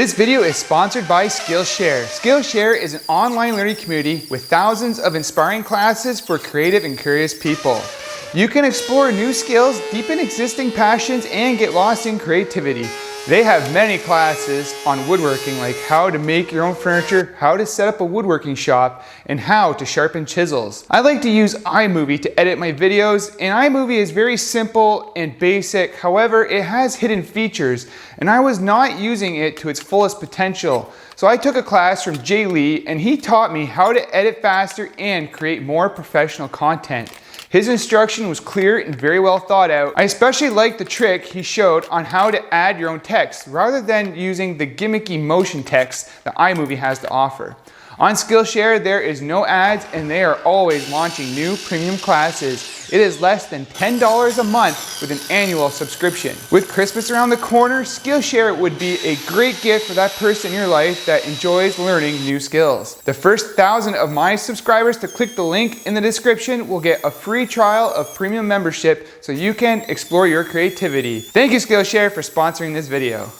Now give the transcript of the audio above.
This video is sponsored by Skillshare. Skillshare is an online learning community with thousands of inspiring classes for creative and curious people. You can explore new skills, deepen existing passions, and get lost in creativity. They have many classes on woodworking, like how to make your own furniture, how to set up a woodworking shop, and how to sharpen chisels. I like to use iMovie to edit my videos, and iMovie is very simple and basic. However, it has hidden features, and I was not using it to its fullest potential. So I took a class from Jay Lee, and he taught me how to edit faster and create more professional content. His instruction was clear and very well thought out. I especially liked the trick he showed on how to add your own text rather than using the gimmicky motion text that iMovie has to offer. On Skillshare, there is no ads and they are always launching new premium classes. It is less than $10 a month with an annual subscription. With Christmas around the corner, Skillshare would be a great gift for that person in your life that enjoys learning new skills. The first 1,000 of my subscribers to click the link in the description will get a free trial of premium membership so you can explore your creativity. Thank you, Skillshare, for sponsoring this video.